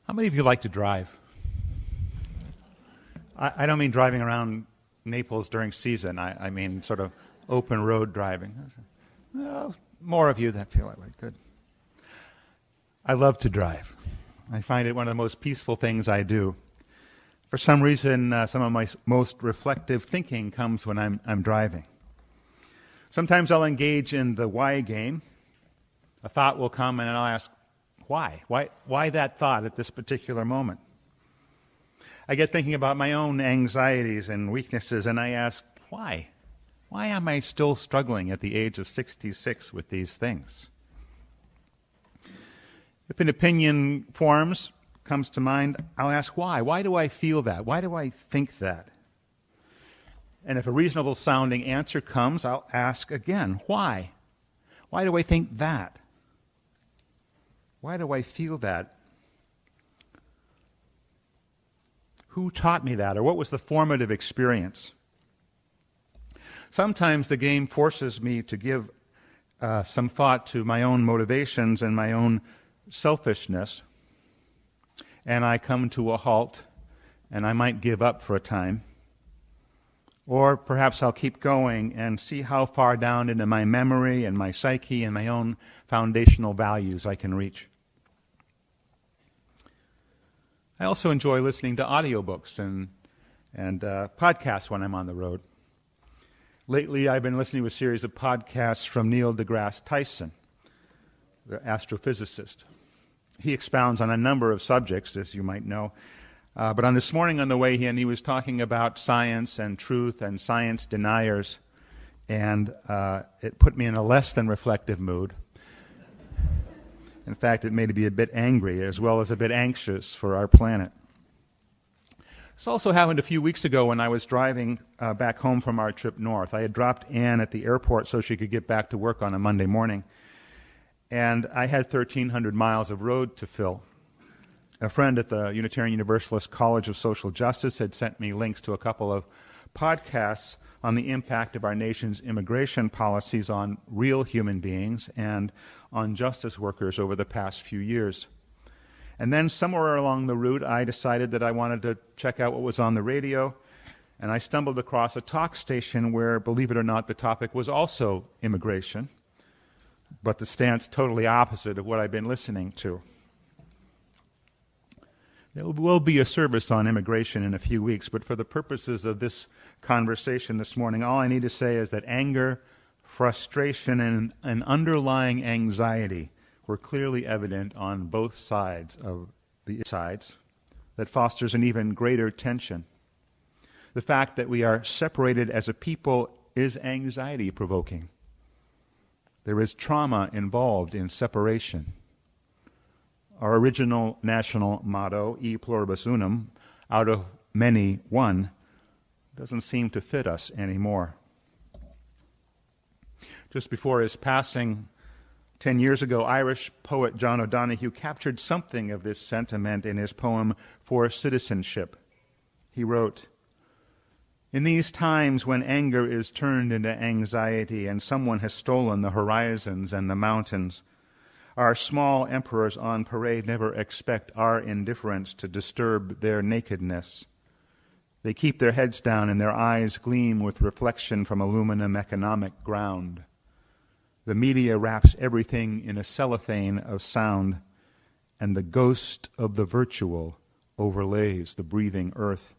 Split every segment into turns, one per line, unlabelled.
How many of you like to drive? I don't mean driving around Naples during season. I mean sort of open road driving. Well, more of you that feel that way. Good. I love to drive. I find it one of the most peaceful things I do. For some reason, some of my most reflective thinking comes when I'm driving. Sometimes I'll engage in the why game. A thought will come and I'll ask, why? Why that thought at this particular moment? I get thinking about my own anxieties and weaknesses, and I ask, why? Why am I still struggling at the age of 66 with these things? If an opinion comes to mind, I'll ask why. Why do I feel that? Why do I think that? And if a reasonable sounding answer comes, I'll ask again, why? Why do I think that? Why do I feel that? Who taught me that, or what was the formative experience? Sometimes the game forces me to give some thought to my own motivations and my own selfishness, and I come to a halt, and I might give up for a time. Or perhaps I'll keep going and see how far down into my memory and my psyche and my own foundational values I can reach. I also enjoy listening to audiobooks and podcasts when I'm on the road. Lately, I've been listening to a series of podcasts from Neil deGrasse Tyson, the astrophysicist. He expounds on a number of subjects, as you might know. But on this morning on the way in, he was talking about science and truth and science deniers, and it put me in a less than reflective mood. In fact, it made me a bit angry as well as a bit anxious for our planet. This also happened a few weeks ago when I was driving back home from our trip north. I had dropped Anne at the airport so she could get back to work on a Monday morning, and I had 1,300 miles of road to fill. A friend at the Unitarian Universalist College of Social Justice had sent me links to a couple of podcasts on the impact of our nation's immigration policies on real human beings and on justice workers over the past few years. And then somewhere along the route, I decided that I wanted to check out what was on the radio, and I stumbled across a talk station where, believe it or not, the topic was also immigration, but the stance totally opposite of what I've been listening to. There will be a service on immigration in a few weeks, but for the purposes of this conversation this morning, all I need to say is that anger, frustration, and an underlying anxiety were clearly evident on both sides of the sides that fosters an even greater tension. The fact that we are separated as a people is anxiety-provoking. There is trauma involved in separation. Our original national motto, E pluribus unum, out of many, one, doesn't seem to fit us anymore. Just before his passing 10 years ago, Irish poet John O'Donohue captured something of this sentiment in his poem For Citizenship. He wrote, "In these times when anger is turned into anxiety and someone has stolen the horizons and the mountains, our small emperors on parade never expect our indifference to disturb their nakedness. They keep their heads down and their eyes gleam with reflection from aluminum economic ground. The media wraps everything in a cellophane of sound, and the ghost of the virtual overlays the breathing earth.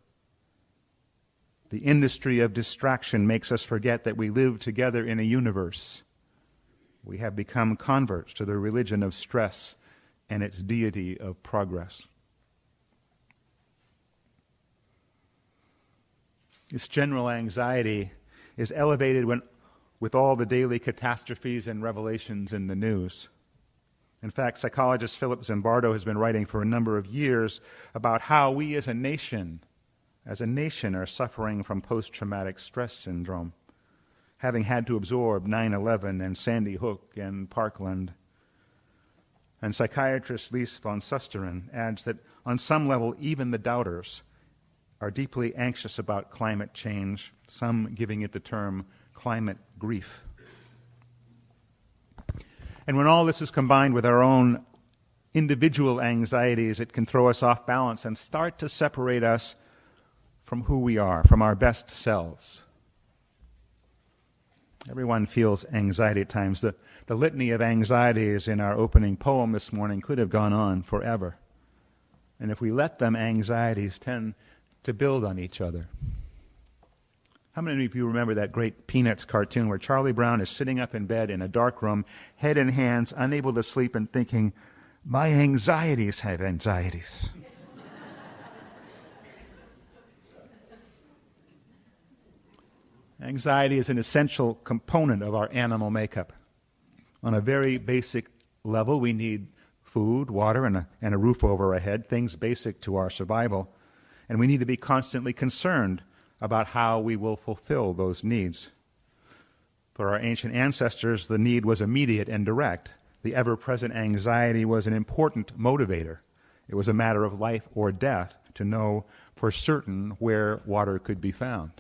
The industry of distraction makes us forget that we live together in a universe. We have become converts to the religion of stress and its deity of progress." This general anxiety is elevated with all the daily catastrophes and revelations in the news. In fact, psychologist Philip Zimbardo has been writing for a number of years about how we as a nation are suffering from post-traumatic stress syndrome, having had to absorb 9/11 and Sandy Hook and Parkland. And psychiatrist Lise von Susteren adds that on some level, even the doubters are deeply anxious about climate change, some giving it the term climate grief. And when all this is combined with our own individual anxieties, it can throw us off balance and start to separate us from who we are, from our best selves. Everyone feels anxiety at times. The litany of anxieties in our opening poem this morning could have gone on forever. And if we let them, anxieties tend to build on each other. How many of you remember that great Peanuts cartoon where Charlie Brown is sitting up in bed in a dark room, head in hands, unable to sleep, and thinking, my anxieties have anxieties. Anxiety is an essential component of our animal makeup. On a very basic level, we need food, water, and a roof over our head, things basic to our survival. And we need to be constantly concerned about how we will fulfill those needs. For our ancient ancestors, the need was immediate and direct. The ever-present anxiety was an important motivator. It was a matter of life or death to know for certain where water could be found.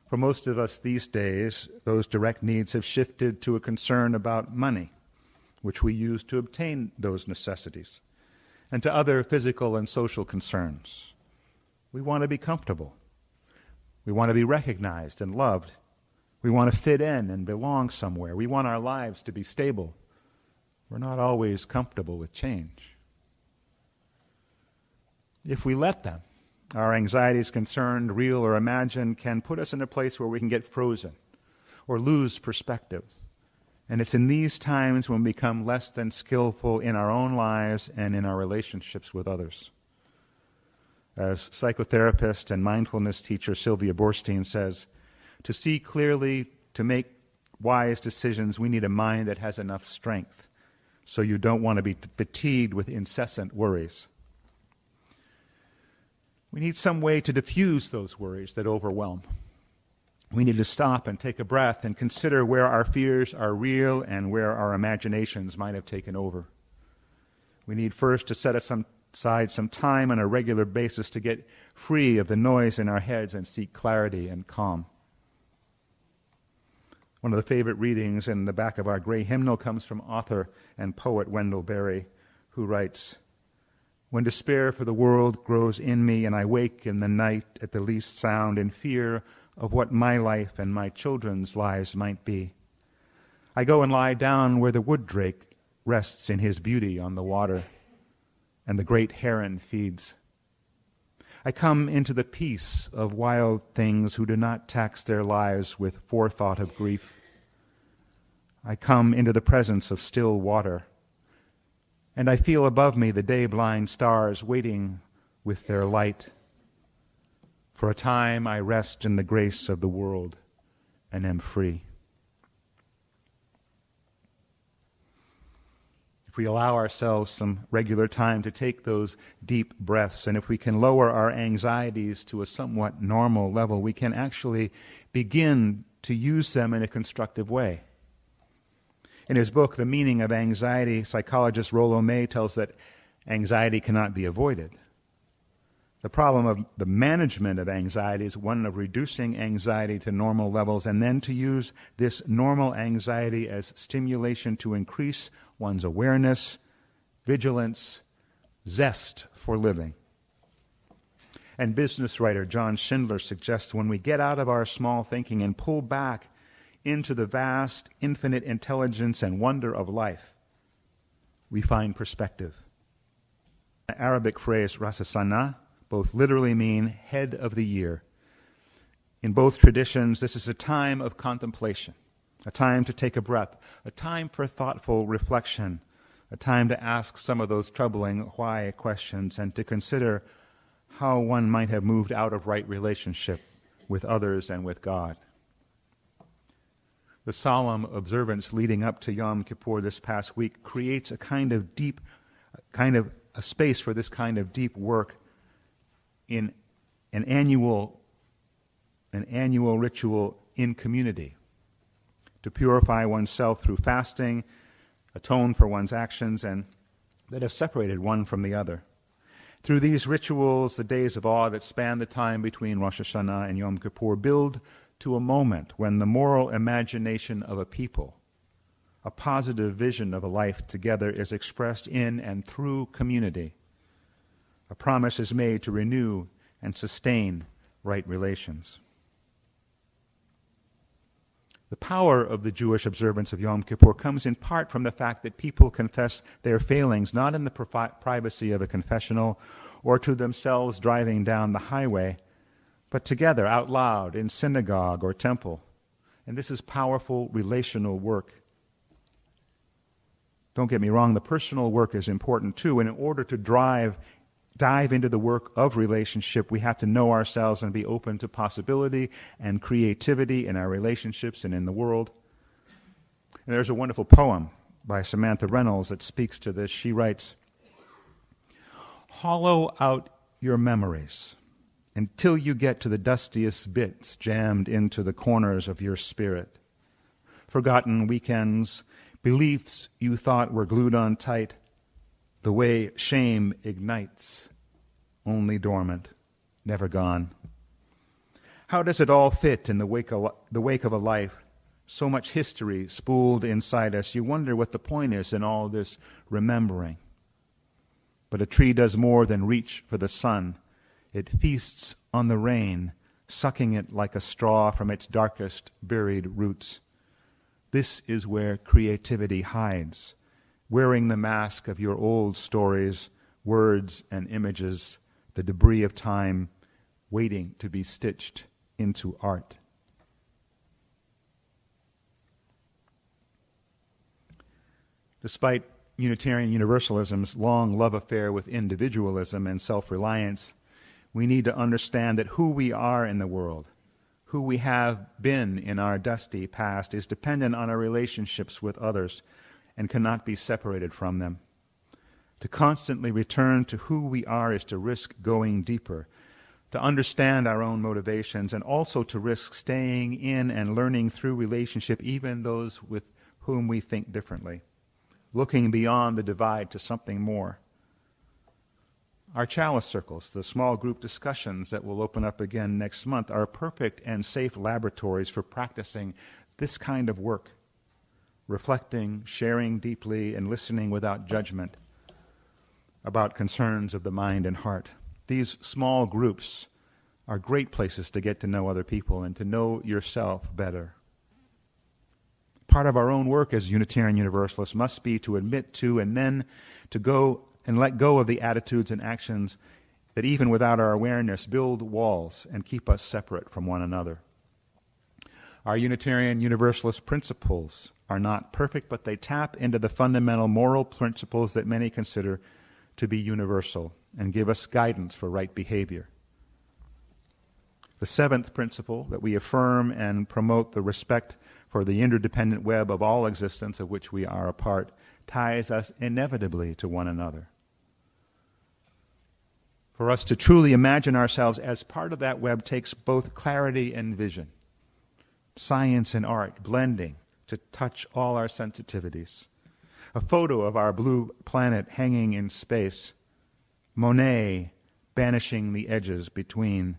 For most of us these days, those direct needs have shifted to a concern about money, which we use to obtain those necessities, and to other physical and social concerns. We want to be comfortable. We want to be recognized and loved. We want to fit in and belong somewhere. We want our lives to be stable. We're not always comfortable with change. If we let them, our anxieties, concerned, real or imagined, can put us in a place where we can get frozen or lose perspective. And it's in these times when we become less than skillful in our own lives and in our relationships with others. As psychotherapist and mindfulness teacher Sylvia Boorstein says, to see clearly, to make wise decisions, we need a mind that has enough strength, so you don't want to be fatigued with incessant worries. We need some way to diffuse those worries that overwhelm. We need to stop and take a breath and consider where our fears are real and where our imaginations might have taken over. We need first to set aside some time on a regular basis to get free of the noise in our heads and seek clarity and calm. One of the favorite readings in the back of our gray hymnal comes from author and poet Wendell Berry, who writes, "When despair for the world grows in me, and I wake in the night at the least sound in fear of what my life and my children's lives might be, I go and lie down where the wood drake rests in his beauty on the water, and the great heron feeds. I come into the peace of wild things who do not tax their lives with forethought of grief. I come into the presence of still water, and I feel above me the day-blind stars waiting with their light. For a time I rest in the grace of the world and am free." If we allow ourselves some regular time to take those deep breaths, and if we can lower our anxieties to a somewhat normal level, we can actually begin to use them in a constructive way. In his book, The Meaning of Anxiety, psychologist Rollo May tells that anxiety cannot be avoided. The problem of the management of anxiety is one of reducing anxiety to normal levels and then to use this normal anxiety as stimulation to increase one's awareness, vigilance, zest for living. And business writer John Schindler suggests when we get out of our small thinking and pull back into the vast, infinite intelligence and wonder of life, we find perspective. The Arabic phrase Ras Sana both literally mean head of the year. In both traditions, this is a time of contemplation, a time to take a breath, a time for thoughtful reflection, a time to ask some of those troubling why questions and to consider how one might have moved out of right relationship with others and with God. The solemn observance leading up to Yom Kippur this past week creates a space for this kind of deep work in an annual ritual in community, to purify oneself through fasting, atone for one's actions, and that have separated one from the other. Through these rituals, the days of awe that span the time between Rosh Hashanah and Yom Kippur build to a moment when the moral imagination of a people, a positive vision of a life together is expressed in and through community. A promise is made to renew and sustain right relations. The power of the Jewish observance of Yom Kippur comes in part from the fact that people confess their failings not in the privacy of a confessional or to themselves driving down the highway, but together out loud in synagogue or temple. And this is powerful relational work. Don't get me wrong, the personal work is important too, and in order to dive into the work of relationship, we have to know ourselves and be open to possibility and creativity in our relationships and in the world. And there's a wonderful poem by Samantha Reynolds that speaks to this. She writes, "Hollow out your memories until you get to the dustiest bits jammed into the corners of your spirit. Forgotten weekends, beliefs you thought were glued on tight, the way shame ignites, only dormant, never gone. How does it all fit in the wake of a life? So much history spooled inside us. You wonder what the point is in all this remembering. But a tree does more than reach for the sun. It feasts on the rain, sucking it like a straw from its darkest buried roots. This is where creativity hides, wearing the mask of your old stories, words and images, the debris of time, waiting to be stitched into art." Despite Unitarian Universalism's long love affair with individualism and self-reliance, we need to understand that who we are in the world, who we have been in our dusty past, is dependent on our relationships with others and cannot be separated from them. To constantly return to who we are is to risk going deeper, to understand our own motivations, and also to risk staying in and learning through relationship even those with whom we think differently, looking beyond the divide to something more. Our chalice circles, the small group discussions that will open up again next month, are perfect and safe laboratories for practicing this kind of work, reflecting, sharing deeply, and listening without judgment about concerns of the mind and heart. These small groups are great places to get to know other people and to know yourself better. Part of our own work as Unitarian Universalists must be to admit to and then to go and let go of the attitudes and actions that even without our awareness build walls and keep us separate from one another. Our Unitarian Universalist principles are not perfect, but they tap into the fundamental moral principles that many consider to be universal and give us guidance for right behavior. The seventh principle, that we affirm and promote the respect for the interdependent web of all existence of which we are a part, ties us inevitably to one another. For us to truly imagine ourselves as part of that web takes both clarity and vision, science and art blending to touch all our sensitivities. A photo of our blue planet hanging in space, Monet banishing the edges between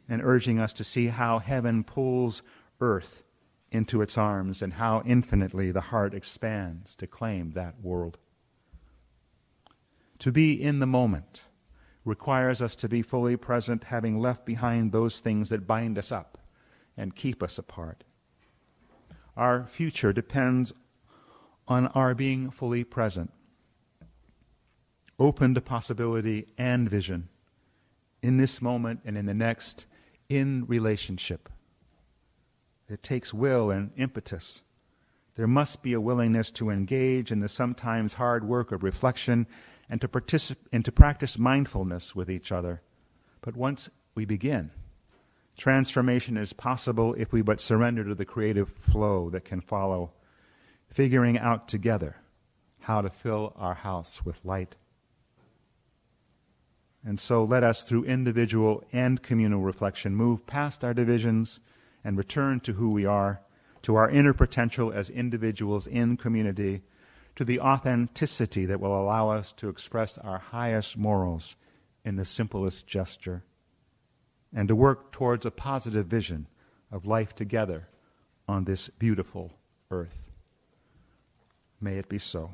and urging us to see how heaven pulls earth into its arms and how infinitely the heart expands to claim that world. To be in the moment requires us to be fully present, having left behind those things that bind us up and keep us apart. Our future depends on our being fully present, open to possibility and vision, in this moment and in the next, in relationship. It takes will and impetus. There must be a willingness to engage in the sometimes hard work of reflection and to practice mindfulness with each other. But once we begin, transformation is possible if we but surrender to the creative flow that can follow, figuring out together how to fill our house with light. And so let us, through individual and communal reflection, move past our divisions and return to who we are, to our inner potential as individuals in community, to the authenticity that will allow us to express our highest morals in the simplest gesture, and to work towards a positive vision of life together on this beautiful earth. May it be so.